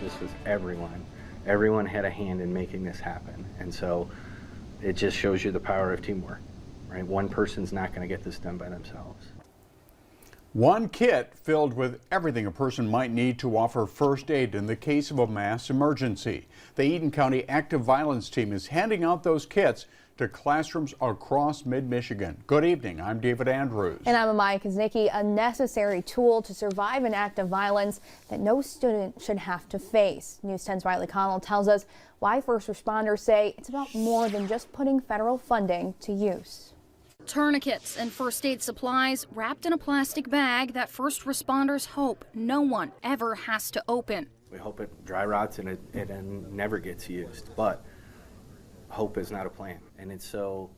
This was everyone. Everyone had a hand in making this happen. And so it just shows you the power of teamwork, right? One person's not going to get this done by themselves. One kit filled with everything a person might need to offer first aid in the case of a mass emergency. The Eaton County Active Violence Team is handing out those kits to classrooms across mid-Michigan. Good evening, I'm David Andrews. And I'm Amaya Kuznicki. A necessary tool to survive an act of violence that no student should have to face. News 10's Riley Connell tells us why first responders say it's about more than just putting federal funding to use. Tourniquets and first aid supplies wrapped in a plastic bag that first responders hope no one ever has to open. We hope it dry rots and it never gets used, but hope is not a plan. And it's so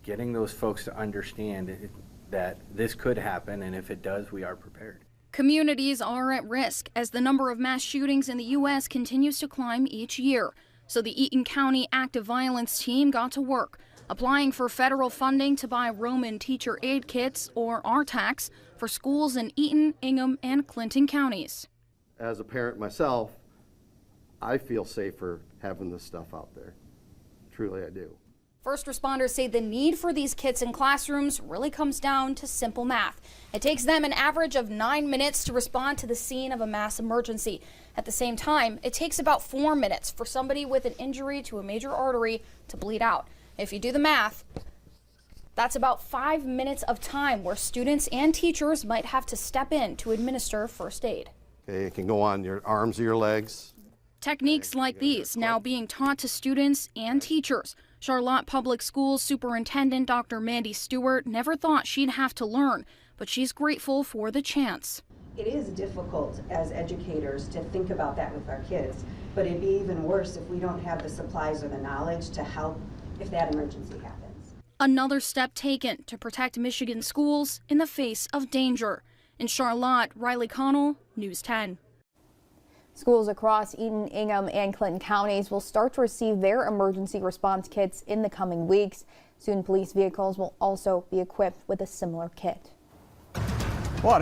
getting those folks to understand that this could happen, and if it does, we are prepared. Communities are at risk as the number of mass shootings in the U.S. continues to climb each year. So the Eaton County Active Violence Team got to work, applying for federal funding to buy Roman teacher aid kits, or RTAKS, for schools in Eaton, Ingham, and Clinton counties. As a parent myself, I feel safer having this stuff out there. Truly, I do. First responders say the need for these kits in classrooms really comes down to simple math. It takes them an average of 9 minutes to respond to the scene of a mass emergency. At the same time, it takes about 4 minutes for somebody with an injury to a major artery to bleed out. If you do the math, that's about 5 minutes of time where students and teachers might have to step in to administer first aid. Okay, it can go on your arms or your legs. Techniques like these now being taught to students and teachers. Charlotte Public Schools Superintendent Dr. Mandy Stewart never thought she'd have to learn, but she's grateful for the chance. It is difficult as educators to think about that with our kids, but it'd be even worse if we don't have the supplies or the knowledge to help if that emergency happens. Another step taken to protect Michigan schools in the face of danger. In Charlotte, Riley Connell, News 10. Schools across Eaton, Ingham, and Clinton counties will start to receive their emergency response kits in the coming weeks. Soon, police vehicles will also be equipped with a similar kit. Well,